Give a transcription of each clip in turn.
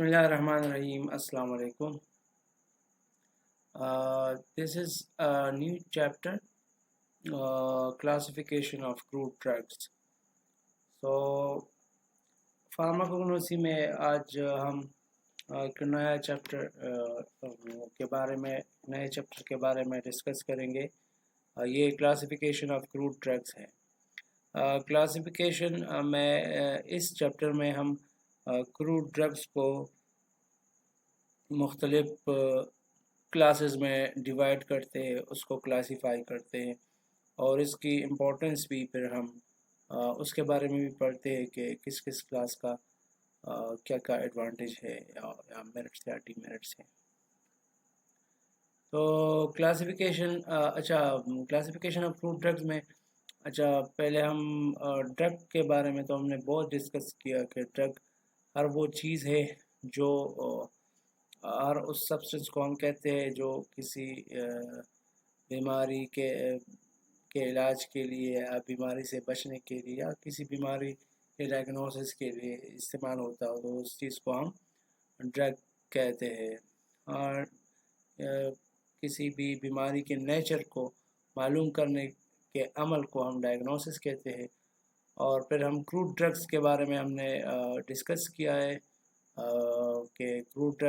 بسم اللہ الرحمن الرحیم. السلام علیکم. This is a new chapter, classification of crude drugs. So فارماکوگنوسی میں آج ہم ایک نیا چیپٹر کے بارے میں ڈسکس کریں گے. یہ کلاسیفیکیشن آف کروڈ ڈرگس ہے. کلاسیفیکیشن میں اس چیپٹر میں ہم کروڈ ڈرگس کو مختلف کلاسز میں ڈیوائڈ کرتے ہیں، اس کو کلاسیفائی کرتے ہیں، اور اس کی امپورٹنس بھی پھر ہم اس کے بارے میں بھی پڑھتے ہیں کہ کس کس کلاس کا کیا کیا ایڈوانٹیج ہے یا میرٹس یا ڈی میرٹس ہیں. تو کلاسیفیکیشن آف کروڈ ڈرگز میں پہلے ہم ڈرگ کے بارے میں تو ہم نے بہت ڈسکس کیا کہ ڈرگ ہر وہ چیز ہے جو ہر اس سبسٹنس کو ہم کہتے ہیں جو کسی بیماری کے علاج کے لیے یا بیماری سے بچنے کے لیے یا کسی بیماری کے ڈائگنوسس کے لیے استعمال ہوتا ہو، تو اس چیز کو ہم ڈرگ کہتے ہیں. اور کسی بھی بیماری کے نیچر کو معلوم کرنے کے عمل کو ہم ڈائگنوسس کہتے ہیں. اور پھر ہم کروڈ ڈرگس کے بارے میں ہم نے ڈسکس کیا ہے کہ crowd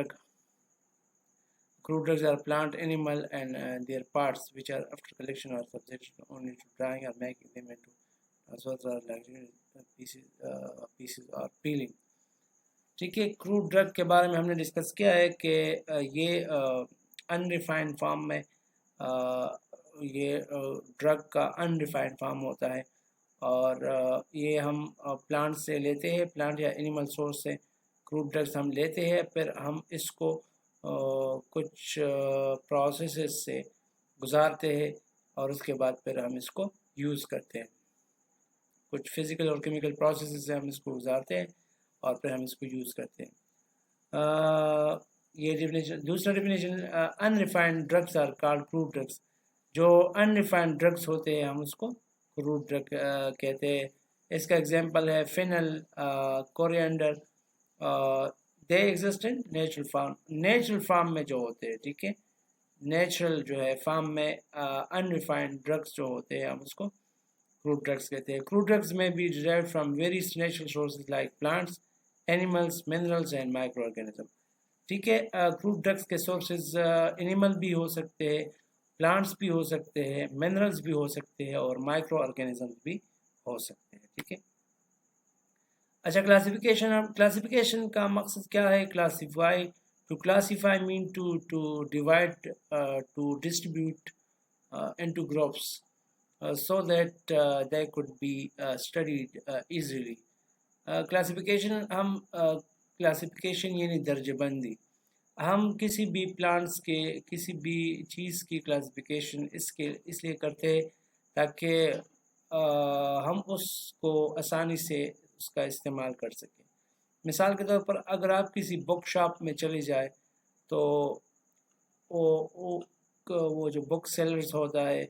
drugs are plant, animal and their parts which are after collection or subject only to drying or making them into pieces or peeling. ٹھیک ہے. کروڈ ڈرگ کے بارے میں ہم نے ڈسکس کیا ہے کہ یہ انریفائنڈ فارم میں یہ ڈرگ کا انریفائنڈ فارم ہوتا ہے، اور یہ ہم پلانٹ سے لیتے ہیں، پلانٹ یا اینیمل سورس سے کروڈ ڈرگس ہم لیتے ہیں. پھر ہم اس کو کچھ پروسیسز سے گزارتے ہیں اور اس کے بعد پھر ہم اس کو یوز کرتے ہیں. کچھ فزیکل اور کیمیکل پروسیسز سے ہم اس کو گزارتے ہیں اور پھر ہم اس کو یوز کرتے ہیں. یہ ڈیفینیشن. دوسرا definition, unrefined drugs are called crude drugs. جو انریفائنڈ ڈرگس ہوتے ہیں ہم اس کو کروڈ ڈرگ کہتے ہیں. اس کا ایگزامپل ہے final, coriander. They exist in natural form. Natural form میں جو ہوتے ہیں، ٹھیک ہے، نیچرل جو ہے فارم میں انریفائنڈ ڈرگس جو ہوتے ہیں ہم اس کو کروڈ ڈرگس کہتے ہیں. کروڈ ڈرگس میں be derived from various natural sources like plants, animals, minerals and micro organism. ٹھیک ہے. کروڈ ڈرگس کے سورسز اینیمل بھی ہو سکتے ہیں، پلانٹس بھی ہو سکتے ہیں، منرلز بھی ہو سکتے ہیں، اور مائکرو آرگینزم بھی ہو سکتے ہیں. ٹھیک ہے. اچھا، کلاسیفیکیشن کا مقصد کیا ہے؟ To classify mean to divide, to distribute into groups so that they could be studied easily. Classification یعنی درجہ بندی. ہم کسی بھی پلانٹس کے، کسی بھی چیز کی کلاسیفیکیشن اس لیے کرتے ہیں تاکہ ہم اس کو آسانی سے اس کا استعمال کر سکیں. مثال کے طور پر اگر آپ کسی بک شاپ میں چلے جائے تو وہ جو بک سیلرز ہوتا ہے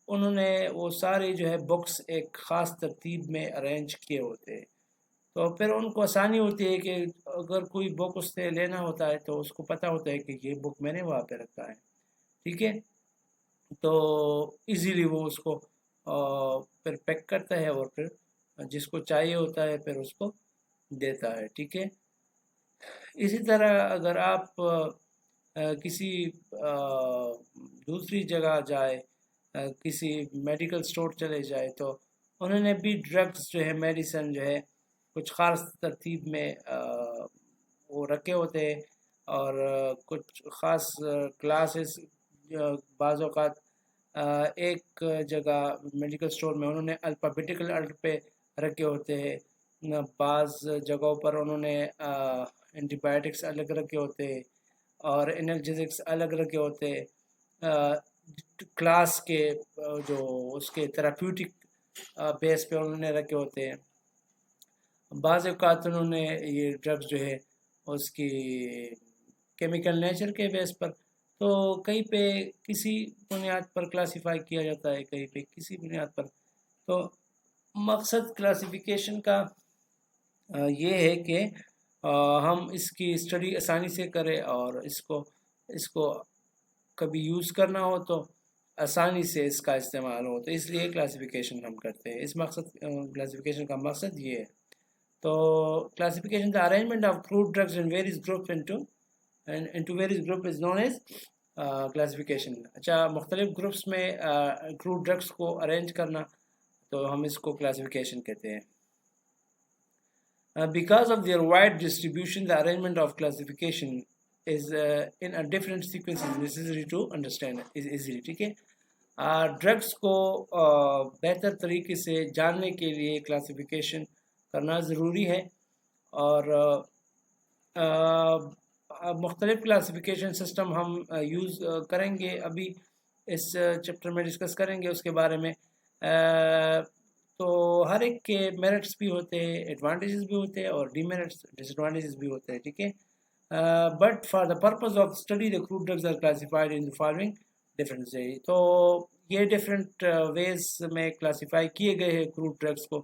انہوں نے وہ سارے جو ہے بکس ایک خاص ترتیب میں ارینج کیے ہوتے ہیں، تو پھر ان کو آسانی ہوتی ہے کہ اگر کوئی بک اس سے لینا ہوتا ہے تو اس کو پتہ ہوتا ہے کہ یہ بک میں نے وہاں پہ رکھا ہے. ٹھیک ہے. تو ایزیلی وہ اس کو پھر پیک کرتا ہے اور پھر جس کو چاہیے ہوتا ہے پھر اس کو دیتا ہے. ٹھیک ہے. اسی طرح اگر آپ کسی دوسری جگہ جائے، کسی میڈیکل سٹور چلے جائے، تو انہوں نے بھی ڈرگس جو ہے، میڈیسن جو ہے، کچھ خاص ترتیب میں وہ رکھے ہوتے ہیں، اور کچھ خاص کلاسز بعض اوقات ایک جگہ میڈیکل سٹور میں انہوں نے الفابیٹیکل آرڈر پہ رکھے ہوتے ہیں. بعض جگہوں پر انہوں نے اینٹی بایوٹکس الگ رکھے ہوتے ہیں اور انرجیزکس الگ رکھے ہوتے ہیں. کلاس کے جو اس کے تھراپیوٹک بیس پہ انہوں نے رکھے ہوتے ہیں. بعض اوقات انہوں نے یہ ڈرگس جو ہے اس کی کیمیکل نیچر کے بیس پر، تو کہیں پہ کسی بنیاد پر کلاسیفائی کیا جاتا ہے، کہیں پہ کسی بنیاد پر. تو مقصد کلاسیفیکیشن کا یہ ہے کہ ہم اس کی اسٹڈی آسانی سے کریں اور اس کو کبھی یوز کرنا ہو تو آسانی سے اس کا استعمال ہو، تو اس لیے کلاسیفیکیشن ہم کرتے ہیں. اس مقصد کلاسیفیکیشن کا مقصد یہ ہے. تو classification the arrangement of crude drugs in various groups into various group is known as classification. اچھا، مختلف گروپس میں crude drugs کو ارینج کرنا تو ہم اس کو کلاسیفیکیشن کہتے ہیں. Because of their wide distribution, the arrangement of classification is in a different sequence is necessary to understand is easily. ٹھیک ہے، ڈرگس کو بہتر طریقے سے جاننے کے لیے کلاسیفیکیشن کرنا ضروری ہے، اور مختلف کلاسیفیکیشن سسٹم ہم یوز کریں گے، ابھی اس چیپٹر میں ڈسکس کریں گے اس کے بارے میں. تو ہر ایک کے میرٹس بھی ہوتے ہیں، ایڈوانٹیجز بھی ہوتے ہیں، اور ڈی میرٹس ڈس ایڈوانٹیجز بھی ہوتے ہیں. ٹھیک ہے، but for the purpose of study the crude drugs are classified in the following different ways. تو یہ ڈفرینٹ ویز میں کلاسیفائی کیے گئے ہیں crude drugs کو.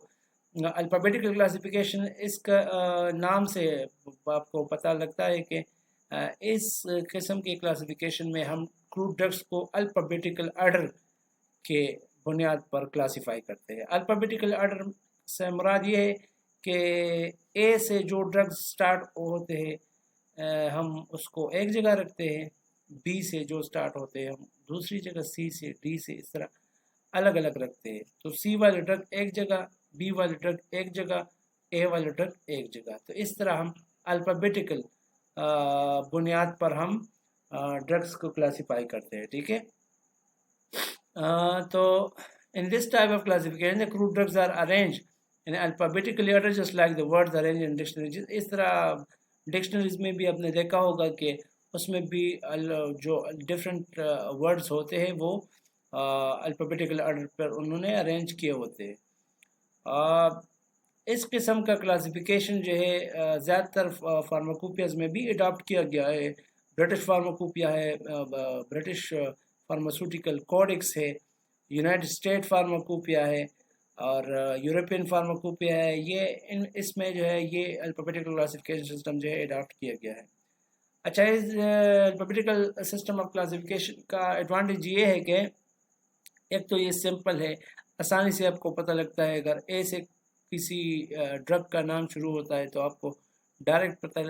الفابیٹیکل کلاسیفیکیشن، اس کا نام سے آپ کو پتہ لگتا ہے کہ اس قسم کی کلاسیفیکیشن میں ہم crude drugs کو الفابیٹیکل آرڈر کے بنیاد پر کلاسیفائی کرتے ہیں. الفابیٹیکل آرڈر سے مراد یہ ہے کہ اے سے جو ڈرگز سٹارٹ ہوتے ہیں ہم اس کو ایک جگہ رکھتے ہیں، بی سے جو سٹارٹ ہوتے ہیں ہم دوسری جگہ، سی سے، ڈی سے، اس طرح الگ الگ رکھتے ہیں. تو سی والی ڈرگ ایک جگہ، بی والی ڈرگ ایک جگہ، اے والی ڈرگ ایک جگہ. تو اس طرح ہم الفابیٹیکل بنیاد پر ہم ڈرگس کو کلاسیفائی کرتے ہیں. ٹھیک ہے، تو in this type of classification the crude drugs are arranged in alphabetical order just like the words arranged in dictionaries. اس طرح ڈکشنریز میں بھی آپ نے دیکھا ہوگا کہ اس میں بھی جو ڈفرینٹ ورڈز ہوتے ہیں وہ الفابیٹیکل آرڈر پر انہوں نے ارینج کیے ہوتے ہیں. اس قسم کا کلاسیفیکیشن جو ہے زیادہ تر فارماکوپیاز میں بھی اڈاپٹ کیا گیا ہے. برٹش فارماکوپیا ہے، برٹش فارماسوٹیکل کوڈکس ہے، یونائٹڈ اسٹیٹ فارماکوپیا ہے، اور یورپین فارماکوپیا ہے. یہ اس میں جو ہے یہ الفابیٹیکل کلاسیفیکیشن سسٹم جو ہے اڈاپٹ کیا گیا ہے. اچھا، اس الفابیٹیکل سسٹم آف کلاسیفیکیشن کا ایڈوانٹیج یہ ہے کہ ایک تو یہ سمپل ہے، آسانی سے آپ کو پتہ لگتا ہے. اگر اے سے کسی ڈرگ کا نام شروع ہوتا ہے تو آپ کو ڈائریکٹ پتہ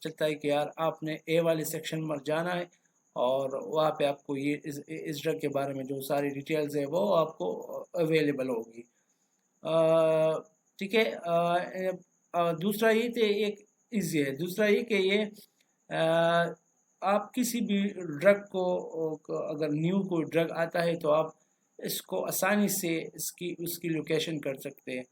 چلتا ہے کہ یار آپ نے اے والے سیکشن میں جانا ہے، اور وہاں پہ آپ کو یہ اس ڈرگ کے بارے میں جو ساری ڈیٹیلز ہے وہ آپ کو اویلیبل ہوگی. ٹھیک ہے، دوسرا یہ تو ایک ایزی ہے. دوسرا یہ کہ یہ آپ کسی بھی ڈرگ کو، اگر نیو کوئی ڈرگ آتا ہے تو آپ اس کو آسانی سے اس کی لوکیشن کر سکتے ہیں.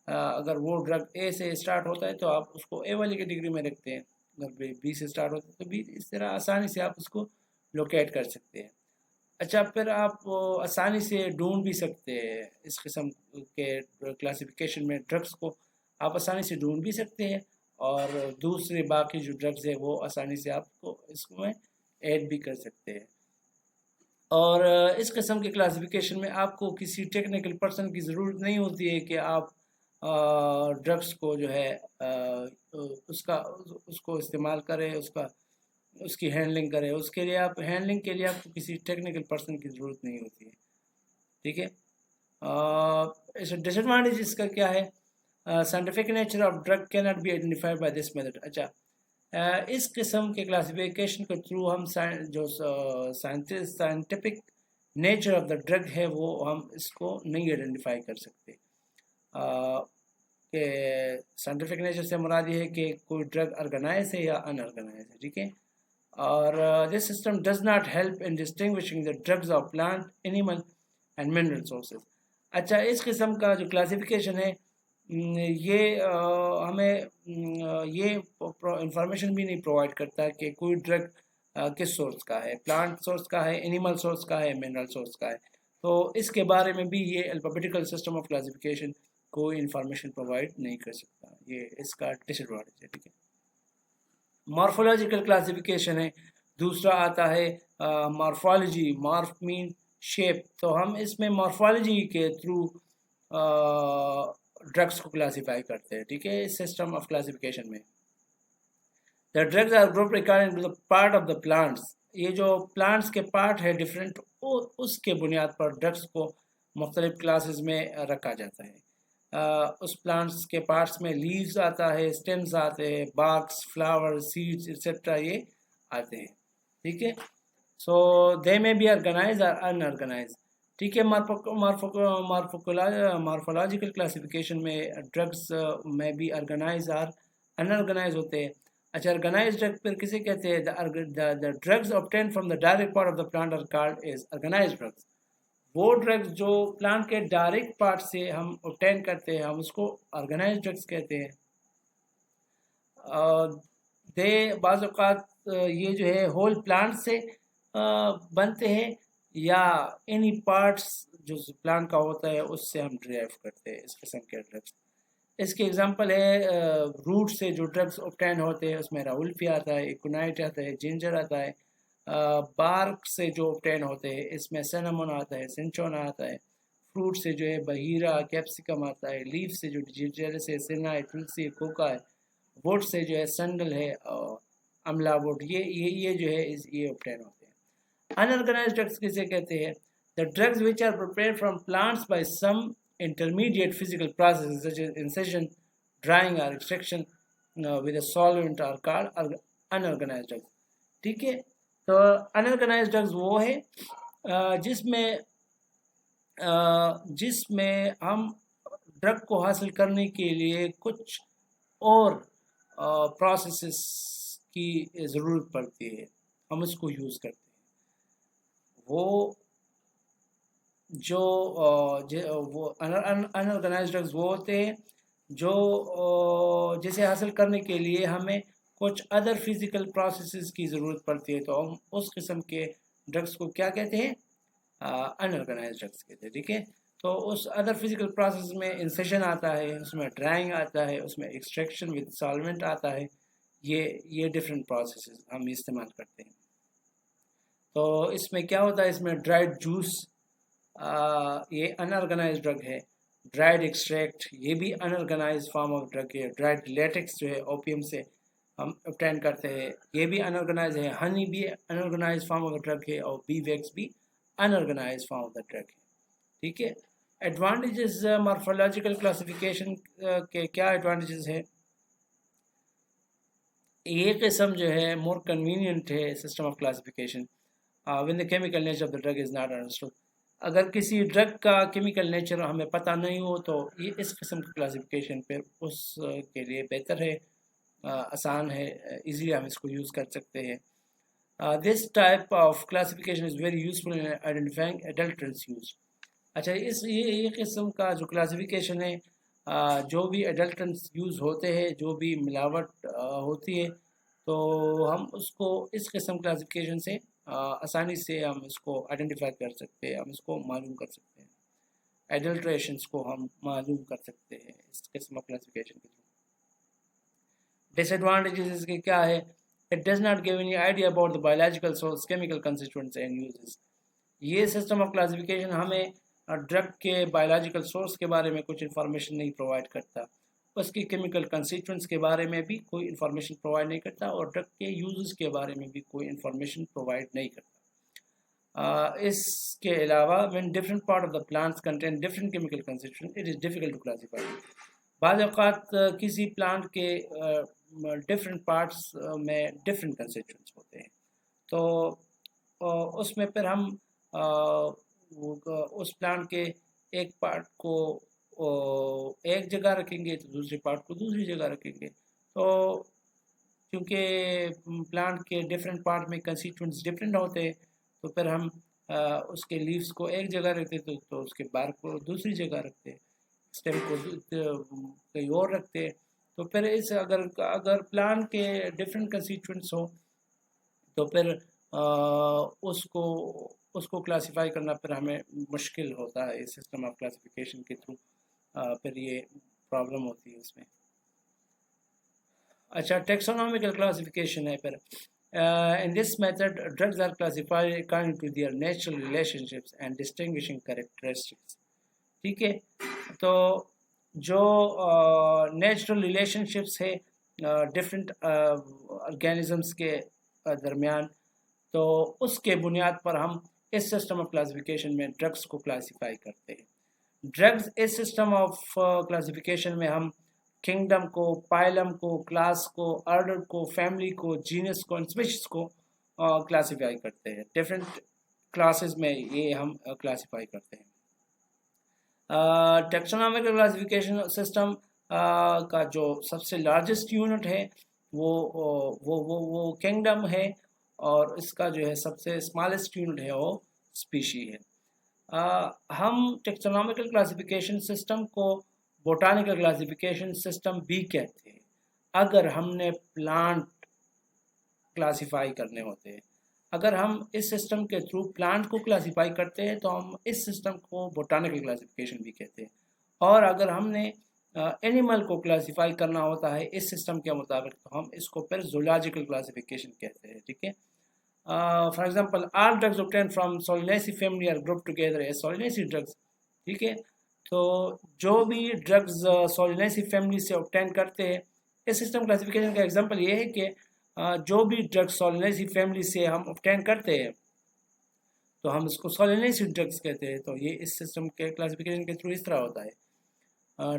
اگر وہ ڈرگ اے سے اسٹارٹ ہوتا ہے تو آپ اس کو اے والی کیٹیگری میں رکھتے ہیں، اگر بی سے اسٹارٹ ہوتا ہے تو بی. اس طرح آسانی سے آپ اس کو لوکیٹ کر سکتے ہیں. اچھا، پھر آپ آسانی سے ڈھونڈ بھی سکتے ہیں اس قسم کے کلاسیفیکیشن میں ڈرگس کو آپ آسانی سے ڈھونڈ بھی سکتے ہیں، اور دوسرے باقی جو ڈرگز ہیں وہ آسانی سے آپ کو اس میں ایڈ بھی کر سکتے ہیں. اور اس قسم کے کلاسیفیکیشن میں آپ کو کسی ٹیکنیکل پرسن کی ضرورت نہیں ہوتی ہے کہ آپ ڈرگس کو جو ہے اس کو استعمال کریں، اس کی ہینڈلنگ کرے. اس کے لیے ہینڈلنگ کے لیے آپ کو کسی ٹیکنیکل پرسن کی ضرورت نہیں ہوتی ہے. ٹھیک ہے، اس ڈس ایڈوانٹیج اس کا کیا ہے؟ سائنٹیفک نیچر آف ڈرگ کی not be identified by this method. اچھا، اس قسم کے کلاسیفیکیشن کے تھرو ہم جو scientific nature of the drug ہے وہ ہم اس کو نہیں آئیڈینٹیفائی کر سکتے. کہ سائنٹیفک نیچر سے مراد یہ ہے کہ کوئی ڈرگ آرگنائز ہے یا ان آرگنائز ہے. ٹھیک ہے، اور this system does not help in distinguishing the drugs of plant, animal and mineral sources. اچھا، اس قسم کا جو کلاسیفیکیشن ہے یہ ہمیں یہ انفارمیشن بھی نہیں پرووائڈ کرتا کہ کوئی ڈرگ کس سورس کا ہے، پلانٹ سورس کا ہے، اینیمل سورس کا ہے، منرل سورس کا ہے. تو اس کے بارے میں بھی یہ الفابیٹیکل سسٹم آف کلاسیفیکیشن کوئی انفارمیشن پرووائڈ نہیں کر سکتا. یہ اس کا ڈس ایڈوانٹیج ہے. ٹھیک ہے، مارفولوجیکل کلاسیفیکیشن ہے. دوسرا آتا ہے مارفالوجی. مارف مین شیپ. تو ہم اس میں مارفالوجی کے تھرو ڈرگس کو کلاسیفائی کرتے ہیں. ٹھیک ہے، اس سسٹم آف کلاسیفیکیشن میں The drugs are grouped according to the part of the plants. یہ جو plants کے part ہے different, اس کے بنیاد پر drugs کو مختلف classes میں رکھا جاتا ہے. اس plants کے parts میں leaves آتا ہے, stems آتے ہیں, barks, flowers, seeds etc. یہ آتے ہیں. ٹھیک ہے, so they may be organized or unorganized. ٹھیک ہے, مارفولوجیکل کلاسیفیکیشن میں ڈرگس میں بھی آرگنائز اور انآرگنائز ہوتے ہیں. اچھا, آرگنائز ڈرگ پھر کسے کہتے ہیں؟ the drugs obtained from the direct part of the plant are called as organized drugs. وہ ڈرگس جو پلانٹ کے ڈائریکٹ پارٹ سے ہم obtain کرتے ہیں, ہم اس کو آرگنائز ڈرگس کہتے ہیں. بعض اوقات یہ جو ہے ہول پلانٹ سے بنتے ہیں, یا اینی پارٹس جو پلانٹ کا ہوتا ہے اس سے ہم ڈرائیو کرتے ہیں اس قسم کے ڈرگس. اس کی ایگزامپل ہے روٹ سے جو ڈرگس obtain ہوتے ہیں, اس میں راولفی آتا ہے, ایکونائٹ آتا ہے, جنجر آتا ہے. بارک سے جو obtain ہوتے ہیں اس میں سینامون آتا ہے, سنچونا آتا ہے. فروٹ سے جو ہے بہیرا, کیپسیکم آتا ہے. لیف سے جو جیسے سینا ہے, تلسی, کوکا ہے. ووڈ سے جو ہے سینڈل ہے, املا ووڈ, یہ جو ہے یہ obtain ہوتے ہیں. Unorganized drugs کسے کہتے ہیں؟ The drugs which are prepared from plants by some intermediate physical processes such as incision, drying or extraction with a solvent are called unorganized drugs. ٹھیک ہے, تو unorganized drugs وہ ہے جس میں ہم ڈرگ کو حاصل کرنے کے لیے کچھ اور پروسیسز کی ضرورت پڑتی ہے, ہم اس کو یوز کرتے ہیں. وہ جو انآرگنائزڈ ڈرگز وہ ہوتے ہیں جو جسے حاصل کرنے کے لیے ہمیں کچھ ادر فزیکل پروسیسز کی ضرورت پڑتی ہے, تو ہم اس قسم کے ڈرگز کو کیا کہتے ہیں؟ انآرگنائزڈ ڈرگز کہتے ہیں. ٹھیک ہے, تو اس ادر فزیکل پروسیس میں انسیشن آتا ہے, اس میں ڈرائنگ آتا ہے, اس میں ایکسٹریکشن ود سالوینٹ آتا ہے. یہ ڈفرینٹ پروسیسز ہم استعمال کرتے ہیں. تو اس میں کیا ہوتا ہے؟ اس میں ڈرائیڈ جوس, یہ انآرگنائزڈ ڈرگ ہے. ڈرائیڈ ایکسٹریکٹ, یہ بھی انآرگنائزڈ فارم آف ڈرگ ہے. ڈرائیڈ لیٹکس جو ہے اوپیم سے ہم obtain کرتے ہیں, یہ بھی انآرگنائز ہے. ہنی بھی انآرگنائزڈ فارم آف ڈرگ ہے, اور بی ویکس بھی انآرگنائزڈ فارم آف دا ڈرگ ہے. ٹھیک ہے, ایڈوانٹیجز مارفولوجیکل کلاسیفیکیشن کے کیا ایڈوانٹیجز ہے؟ یہ قسم جو ہے مور کنوینئنٹ ہے system of classification when the chemical nature of the drug is not understood. اگر کسی ڈرگ کا کیمیکل نیچر ہمیں پتہ نہیں ہو تو یہ اس قسم کی کلاسیفیکیشن پہ اس کے لیے بہتر ہے, آسان ہے, ایزیلی ہم اس کو یوز کر سکتے ہیں. This type of classification is very useful in identifying adulterants used. اچھا, یہ قسم کا جو کلاسیفیکیشن ہے, جو بھی ایڈلٹنٹس یوز ہوتے ہیں, جو بھی ملاوٹ ہوتی ہے, تو ہم اس کو اس قسم کلاسیفیکیشن سے آسانی سے ہم اس کو آئیڈینٹیفائی کر سکتے ہیں, ہم اس کو معلوم کر سکتے ہیں. ایڈلٹریشنس کو ہم معلوم کر سکتے ہیں اس قسم آف کلاسیفیکیشن کے تھرو. ڈس ایڈوانٹیجز اس کے کیا ہے؟ It does not give any idea about the biological source, chemical constituents and uses. یہ سسٹم آف کلاسیفیکیشن ہمیں ڈرگ کے بایولوجیکل سورس کے بارے میں کچھ انفارمیشن نہیں پرووائڈ کرتا, اس کی کیمیکل کنسٹیٹوئنٹس کے بارے میں بھی کوئی انفارمیشن پرووائڈ نہیں کرتا, اور ڈرگ کے یوزز کے بارے میں بھی کوئی انفارمیشن پرووائڈ نہیں کرتا. اس کے علاوہ when different part of the plants contain different chemical constituents, it is difficult to classify. بعض اوقات کسی پلانٹ کے ڈفرینٹ پارٹس میں ڈفرینٹ کنسٹیٹوئنٹس ہوتے ہیں, تو اس میں پھر ہم اس پلانٹ کے ایک پارٹ کو ایک جگہ رکھیں گے تو دوسری پارٹ کو دوسری جگہ رکھیں گے. تو کیونکہ پلانٹ کے ڈفرینٹ پارٹ میں کنسٹیٹوئنٹس ڈفرینٹ ہوتے ہیں, تو پھر ہم اس کے لیوز کو ایک جگہ رکھتے تو اس کے بارک کو دوسری جگہ رکھتے, اسٹیم کو کہیں اور رکھتے. تو پھر اگر پلانٹ کے ڈفرینٹ کنسٹیٹوئنٹس ہوں تو پھر اس کو کلاسیفائی کرنا پھر ہمیں مشکل ہوتا ہے اس سسٹم آف کلاسیفیکیشن کے تھرو, پھر یہ پرابلم ہوتی ہے اس میں. اچھا, ٹیکسونومیکل کلاسیفیکیشن ہے پھر. In this method, drugs are classified according to their natural relationships and distinguishing characteristics. ٹھیک ہے, تو جو نیچرل ریلیشن شپس ہے ڈفرینٹ آرگینزمس کے درمیان، تو اس کے بنیاد پر ہم اس سسٹم آف کلاسیفیکیشن میں ڈرگس کو کلاسیفائی کرتے ہیں. ڈرگز اس سسٹم آف کلاسیفیکیشن میں ہم کنگڈم کو، پائلم کو، کلاس کو، آرڈر کو، فیملی کو، جینس کو، اسپیشیز کو کلاسیفائی کرتے ہیں. ڈفرینٹ کلاسز میں یہ ہم کلاسیفائی کرتے ہیں. ٹیکسونامکل کلاسیفیکیشن سسٹم کا جو سب سے لارجسٹ یونٹ ہے وہ کنگڈم ہے، اور اس کا جو ہے سب سے اسمالسٹ یونٹ ہے وہ اسپیشی ہے. ہم ٹیکسونامکل کلاسیفیکیشن سسٹم کو بوٹانیکل کلاسیفیکیشن سسٹم بھی کہتے ہیں اگر ہم نے پلانٹ کلاسیفائی کرنے ہوتے ہیں. اگر ہم اس سسٹم کے تھرو پلانٹ کو کلاسیفائی کرتے ہیں تو ہم اس سسٹم کو بوٹانیکل کلاسیفیکیشن بھی کہتے ہیں. اور اگر ہم نے اینیمل کو کلاسیفائی کرنا ہوتا ہے اس سسٹم کے مطابق تو ہم اس کو پھر زولاجیکل کلاسیفیکیشن کہتے ہیں. ٹھیک ہے. For example, all drugs obtained from Solanaceae family are grouped together as Solanaceae drugs. ٹھیک ہے. تو جو بھی ڈرگز Solanaceae فیملی سے obtain کرتے ہیں، اس سسٹم کلاسیفیکیشن کا ایگزامپل یہ ہے کہ جو بھی ڈرگز Solanaceae فیملی سے ہم obtain کرتے ہیں تو ہم اس کو Solanaceae ڈرگز کہتے ہیں. تو یہ اس سسٹم کے کلاسیفیکیشن کے تھرو اس طرح ہوتا ہے.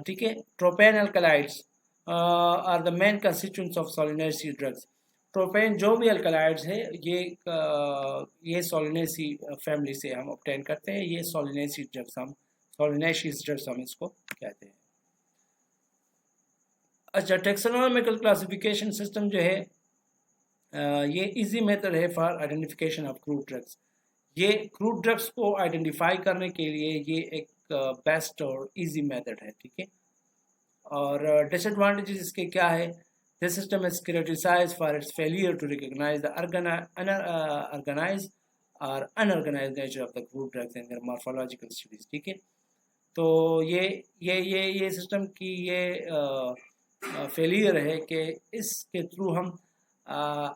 ٹھیک ہے. ٹروپین الکلائڈس are the main constituents of Solanaceae drugs. ٹروپین جو بھی الکلائڈز ہے یہ سولینیسی فیملی سے ہم obtain کرتے ہیں. یہ سولینیسی ڈرگز ہم اس کو کہتے ہیں. اچھا، ٹیکسونامکل کلاسیفیکیشن سسٹم جو ہے یہ ایزی میتھڈ ہے for identification of crude drugs. یہ کروڈ ڈرگز کو آئیڈینٹیفائی کرنے کے لیے یہ ایک بیسٹ اور ایزی میتھڈ ہے. ٹھیک ہے. اور ڈس ایڈوانٹیجز اس کے کیا ہے؟ This system is criticized for its failure to recognize the organized or unorganized nature of the crude drugs and their morphological studies. ٹھیک ہے. تو یہ سسٹم کی یہ فیلئر ہے کہ اس کے تھرو ہم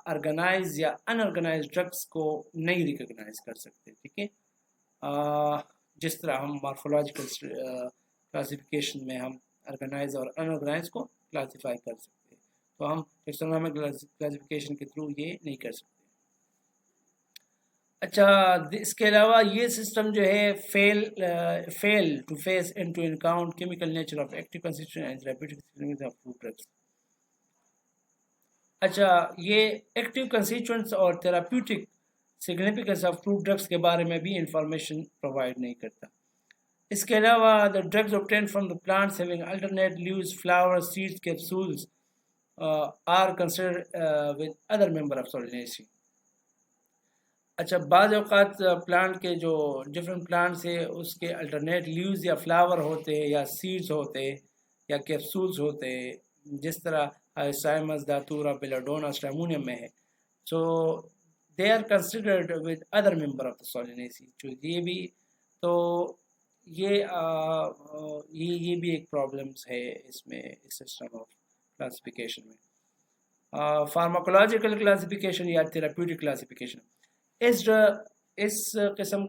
آرگنائز یا انآرگنائز ڈرگس کو نہیں ریکگنائز کر سکتے. ٹھیک ہے. جس طرح ہم مارفولوجیکل کلاسیفیکیشن میں ہم آرگنائز اور انآرگنائز کو کلاسیفائی کر سکتے ہیں، تو ہم ٹیکسونامکل کلاسیفیکیشن کے تھرو یہ نہیں کر سکتے. اچھا، اس کے علاوہ یہ سسٹم جو ہے fail to face into account chemical nature of active constituent and therapeutic significance of fruit drugs. اچھا، یہ ایکٹیو کنسٹیٹوئنٹس اور therapeutic significance of fruit drugs کے بارے میں بھی انفارمیشن پرووائڈ نہیں کرتا. اس کے علاوہ the drugs obtained from the plants having alternate leaves, flowers, seeds, capsules are considered with other member of Solanaceae. اچھا، بعض اوقات پلانٹ کے جو ڈفرینٹ پلانٹس ہیں اس کے الٹرنیٹ لیوز یا فلاور ہوتے ہیں یا سیڈز ہوتے ہیں یا کیپسولز ہوتے ہیں، جس طرح سائمس، داتورا، بیلاڈونا، اسٹریمونیم میں ہے. So they are considered with other member of the Solanaceae. جو یہ بھی تو یہ بھی ایک پرابلمس ہے اس میں، اس سسٹم آف کلاسیفیکیشن میں. فارماکولوجیکل کلاسیفیکیشن یا تھراپیوٹک کلاسیفیکیشن، اس قسم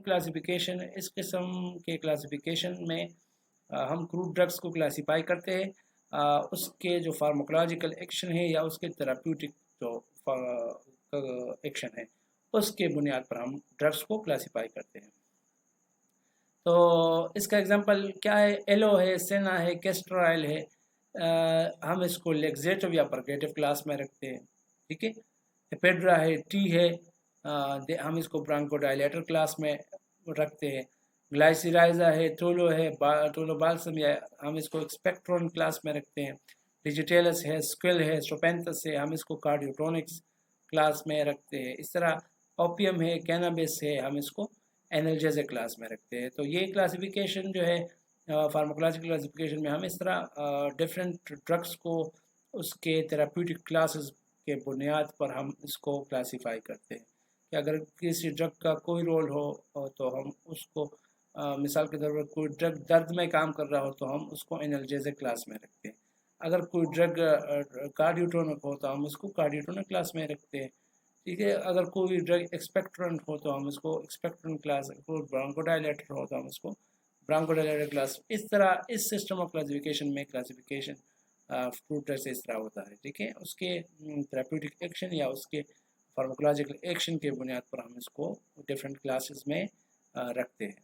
کے کلاسیفیکیشن میں ہم کروڈ ڈرگس کو کلاسیفائی کرتے ہیں اس کے جو فارماکولوجیکل ایکشن ہے یا اس کے تھراپیوٹک جو ایکشن ہے اس کے بنیاد پر ہم ڈرگس کو کلاسیفائی کرتے ہیں. تو اس کا ایگزامپل کیا ہے؟ ایلو ہے، سینا ہے، کیسٹر آئل ہے. ہم اس کو لیگزیٹو یا پرگیٹو کلاس میں رکھتے ہیں. ٹھیک ہے. ایپیڈرا ہے، ٹی ہے، ہم اس کو برانکو ڈائلیٹر کلاس میں رکھتے ہیں. گلائسیرائزا ہے، ٹولو ہے، ٹولو بالسم یا ہم اس کو ایکسپیکٹرون کلاس میں رکھتے ہیں. ڈیجیٹیلس ہے، اسکول ہے، اسٹروپینتھس ہے، ہم اس کو کارڈیوٹونکس کلاس میں رکھتے ہیں. اس طرح اوپیم ہے، کینابس ہے، ہم اس کو اینالجیزک کلاس میں رکھتے ہیں. تو یہ کلاسیفیکیشن جو ہے فارماکولوجیکل کلاسیفیکیشن میں ہم اس طرح ڈفرینٹ ڈرگس کو اس کے تھراپیوٹک کلاسز کے بنیاد پر ہم اس کو کلاسیفائی کرتے ہیں کہ اگر کسی ڈرگ کا کوئی رول ہو تو ہم اس کو مثال کے طور پر کوئی ڈرگ درد میں کام کر رہا ہو تو ہم اس کو اینالجیزک کلاس میں رکھتے ہیں. اگر کوئی ڈرگ کارڈیوٹونک ہو تو ہم اس کو کارڈیوٹونک کلاس میں رکھتے ہیں. ٹھیک ہے. اگر کوئی ڈرگ ایکسپیکٹرنٹ ہو تو ہم اس کو ایکسپیکٹرنٹ کلاس، کوئی برانکوڈائلیٹر ہو تو ہم اس کو برانکوڈائلیٹر کلاس. اس طرح اس سسٹم آف کلاسیفیکیشن میں کلاسیفیکیشن فروٹ ڈرگ سے اس طرح ہوتا ہے. ٹھیک ہے, اس کے تھراپیوٹک ایکشن یا اس کے فارماکولوجیکل ایکشن کے بنیاد پر ہم اس کو ڈفرینٹ کلاسز میں رکھتے ہیں.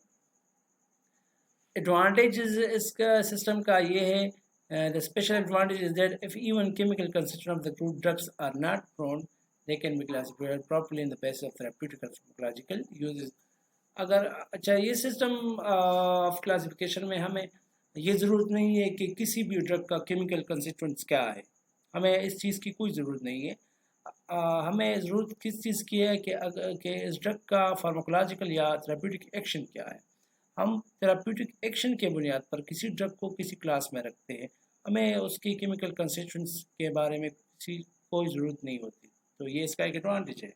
ایڈوانٹیجز اس کا سسٹم کا یہ ہے, the special advantage is that if even chemical constituents of the crude drugs are not prone, they can be classified properly in the basis of therapeutic and pharmacological uses. اگر اچھا یہ system of classification میں ہمیں یہ ضرورت نہیں ہے کہ کسی بھی ڈرگ کا کیمیکل کنسٹیٹوئنٹس کیا ہے, ہمیں اس چیز کی کوئی ضرورت نہیں ہے. ہمیں ضرورت کس چیز کی ہے کہ اس ڈرگ کا فارماکولوجیکل یا تھراپیوٹک ایکشن کیا ہے. ہم تھراپیوٹک ایکشن کے بنیاد پر کسی ڈرگ کو کسی کلاس میں رکھتے ہیں, ہمیں اس کی کیمیکل کنسٹیٹوئنٹس کے بارے میں کوئی ضرورت نہیں ہوتی. تو یہ اس کا ایک ایڈوانٹیج ہے.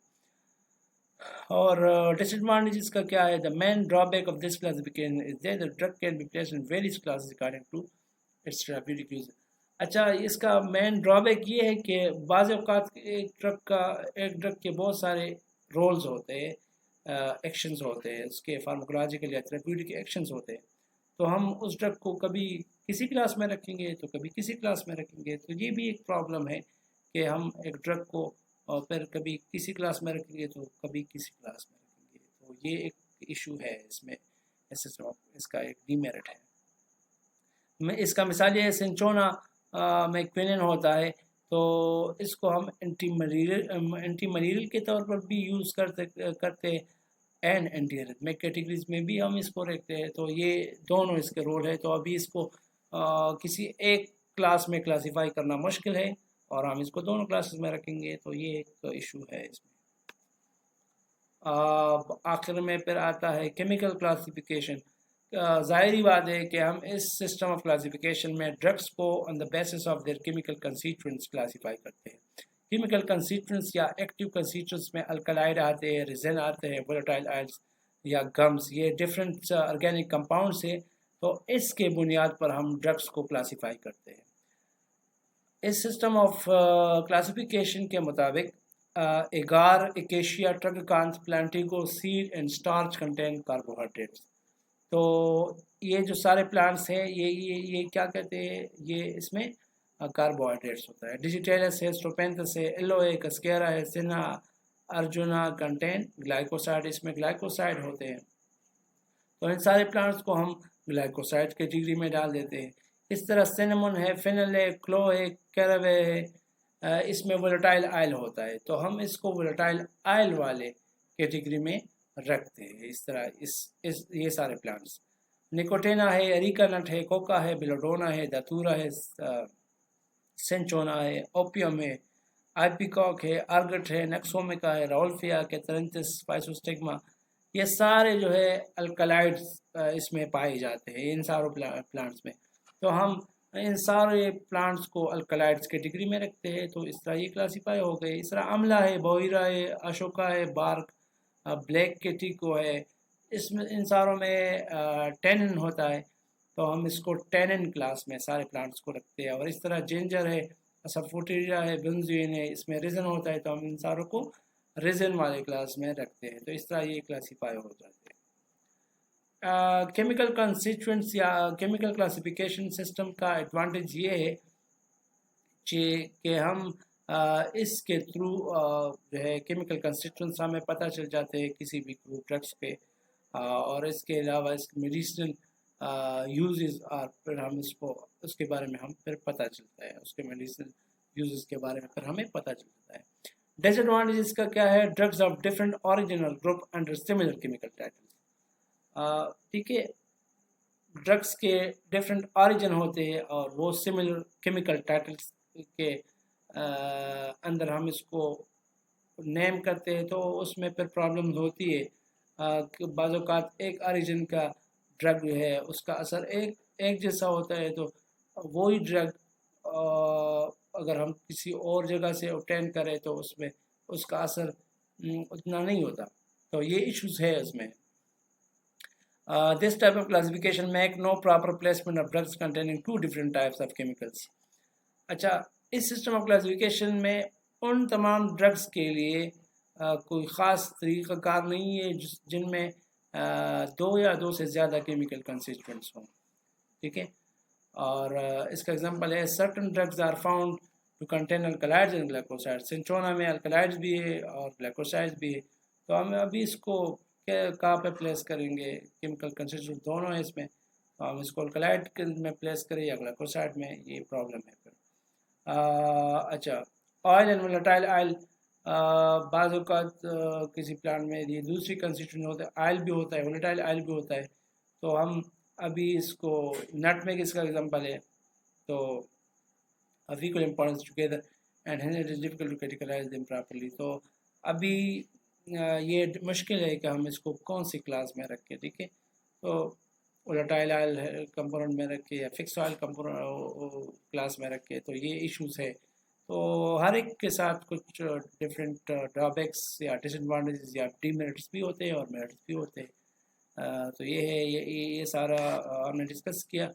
اور ڈس ایڈوانٹیج اس کا کیا ہے؟ the main drawback of this classification is that the drug can be placed in various classes according to its therapeutic use. اچھا, اس کا مین ڈرابیک یہ ہے کہ بعض اوقات ایک ڈرگ کے بہت سارے رولز ہوتے ہیں, ایکشنز ہوتے ہیں, اس کے فارماکولوجیکل یا تھراپیوٹک ایکشنز ہوتے ہیں. تو ہم اس ڈرگ کو کبھی کسی کلاس میں رکھیں گے تو کبھی کسی کلاس میں رکھیں گے. تو یہ بھی ایک پرابلم ہے کہ ہم ایک ڈرگ کو اور پھر کبھی کسی کلاس میں رکھیں گے تو کبھی کسی کلاس میں رکھیں گے. تو یہ ایک ایشو ہے اس میں, اس کا ایک ڈیمیرٹ ہے. اس کا مثال یہ ہے, سنچونا میں کوینین ہوتا ہے, تو اس کو ہم اینٹی ملیریل کے طور پر بھی یوز کرتے اینڈ اینٹی ارتھمیک کیٹیگریز میں بھی ہم اس کو رکھتے ہیں. تو یہ دونوں اس کے رول ہے. تو ابھی اس کو کسی ایک کلاس میں کلاسیفائی کرنا مشکل ہے اور ہم اس کو دونوں کلاسز میں رکھیں گے. تو یہ ایک ایشو ہے اس میں. آخر میں پھر آتا ہے کیمیکل کلاسیفیکیشن. ظاہری بات ہے کہ ہم اس سسٹم آف کلاسیفیکیشن میں ڈرگس کو on the basis of their chemical constituents classify کرتے ہیں. کیمیکل کنسٹیٹوئنٹس یا ایکٹیو کنسٹیٹوئنٹس میں الکلائڈ آتے ہیں, ریزن آتے ہیں, وولٹائل آئلز یا گمز, یہ ڈفرینٹ آرگینک کمپاؤنڈس ہیں. تو اس کے بنیاد پر ہم ڈرگس کو کلاسیفائی کرتے ہیں. اس سسٹم آف کلاسیفیکیشن کے مطابق agar, acacia, tragacanth, plantago, seed and starch contain carbohydrates. تو یہ جو سارے پلانٹس ہیں یہ کیا کہتے ہیں, یہ اس میں کاربوہائیڈریٹس ہوتا ہے. ڈیجیٹیلس ہے, اسٹروپینتھس ہے, ایلو ہے, کسکیرا ہے, سینا, ارجونا کنٹین گلائکوسائڈ, اس میں گلائکوسائڈ ہوتے ہیں. تو ان سارے پلانٹس کو ہم گلائکوسائڈ کیٹیگری میں ڈال دیتے ہیں. اس طرح سینمون ہے, فینل ہے, کلو ہے, کیروے ہے, اس میں وولٹائل آئل ہوتا ہے. تو ہم اس کو وولٹائل آئل والے کیٹیگری میں رکھتے ہیں. اس طرح یہ سارے پلانٹس. نکوٹینا ہے, اریکا نٹ ہے, کوکا ہے, بیلوڈونا ہے, داتورا ہے, سینچونا ہے, اوپیم ہے, آئپیکاک ہے, آرگٹ ہے, نیکسومیکا ہے, راولفیا, کیترنتس, فائسوسٹگما. یہ سارے جو ہے الکلائڈز اس میں پائے جاتے ہیں ان ساروں پلانٹس میں. تو ہم ان سارے پلانٹس کو الکلائڈز کیٹیگری میں رکھتے ہیں. تو اس طرح یہ کلاسیفائی ہو گئے. اس طرح عملہ ہے, بوئرا ہے, اشوکا ہے, بارک, بلیک کیٹیکو ہے. اس میں ان ساروں میں ٹینن ہوتا ہے. تو ہم اس کو ٹینن کلاس میں سارے پلانٹس کو رکھتے ہیں. اور اس طرح جنجر ہے, سفوٹیریا ہے, بنزوین ہے, اس میں ریزن ہوتا ہے. تو ہم ان ساروں کو ریزن والے کلاس میں رکھتے ہیں. تو اس طرح یہ کلاسیفائی ہو جاتے ہیں. کیمیکل کنسٹیٹوئنٹس یا کیمیکل کلاسیفیکیشن سسٹم کا ایڈوانٹیج یہ ہے کہ ہم اس کے تھرو جو ہے کیمیکل کنسٹیٹوئنٹس ہمیں پتہ چل جاتے ہیں کسی بھی ڈرگس پہ. اور اس کے علاوہ اس میڈیسنل یوزز اور پھر ہم اس کے بارے میں ہم پھر پتہ چلتا ہے. اس کے میڈیسنل یوزز کے بارے میں پھر ہمیں پتہ چلتا ہے. ڈس ایڈوانٹیج اس کا کیا ہے؟ ڈرگز آف ڈفرینٹ اوریجن اور group under similar chemical title. ٹھیک ہے, ڈرگس کے ڈفرینٹ اوریجن ہوتے ہیں اور وہ سملر کیمیکل ٹائٹلس کے اندر ہم اس کو نیم کرتے ہیں. تو اس میں پھر پرابلم ہوتی ہے کہ بعض اوقات ایک اوریجن کا ڈرگ جو ہے اس کا اثر ایک جیسا ہوتا ہے. تو وہی ڈرگ اگر ہم کسی اور جگہ سے اوبٹین کریں تو اس میں اس کا اثر اتنا نہیں ہوتا. تو یہ ایشوز ہے اس میں. This type of classification make no proper placement of drugs containing two different types of chemicals. اچھا, اس سسٹم آف کلاسیفیکیشن میں ان تمام ڈرگس کے لیے کوئی خاص طریقہ کار نہیں ہے جن میں دو یا دو سے زیادہ کیمیکل کنسٹیٹوئنٹس ہوں. ٹھیک ہے, اور اس کا ایگزامپل ہے certain drugs are found to contain alkaloids and glycoside. Cinchona میں الکلائڈز بھی ہے اور گلیکوسائڈز بھی ہے. تو ہم ابھی اس کو کہاں پہ پلیس کریں گے؟ کیمیکل کنسٹیٹیوٹ دونوں ہیں اس میں، تو ہم اس کو الکلائڈ میں پلیس کریں یا گلیکوسائڈ میں، یہ پرابلم ہے پھر. اچھا، آئل اینڈ ولیٹائل آئل، بعض اوقات کسی پلانٹ میں یہ دوسری کنسٹیٹیوشن ہوتا ہے، آئل بھی ہوتا ہے، ولیٹائل آئل بھی ہوتا ہے. تو ہم ابھی اس کو نٹ میں کس کا ایگزامپل ہے، تو of equal importance together and hence it is difficult to categorize them properly. تو ابھی یہ مشکل ہے کہ ہم اس کو کون سی کلاس میں رکھیں. ٹھیک ہے، تو ولیٹائل آئل کمپوننٹ میں رکھے یا فکس آئل کلاس میں رکھے، تو یہ ایشوز ہے. تو ہر ایک کے ساتھ کچھ ڈفرینٹ ڈرابیکس یا ڈس ایڈوانٹیجز یا ڈی میرٹس بھی ہوتے ہیں اور میرٹس بھی ہوتے ہیں. تو یہ ہے، یہ سارا ہم نے ڈسکس کیا.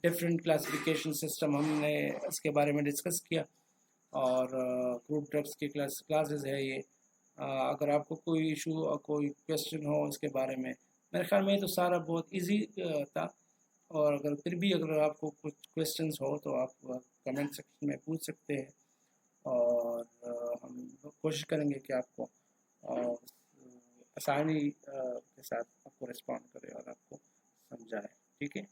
ڈفرینٹ کلاسیفیکیشن سسٹم ہم نے اس کے بارے میں ڈسکس کیا، اور کروڈ ڈرگس کی کلاسز ہے یہ. اگر آپ کو کوئی ایشو اور کوئی کویسچن ہو اس کے بارے میں، میرے خیال میں یہ تو سارا بہت ایزی تھا. اور اگر پھر بھی اگر آپ کو کچھ کویسچنس ہو تو آپ کمنٹ سیکشن میں پوچھ سکتے ہیں، اور ہم کوشش کریں گے کہ آپ کو آسانی کے ساتھ آپ کو رسپونڈ کرے اور آپ کو سمجھائے. ٹھیک ہے.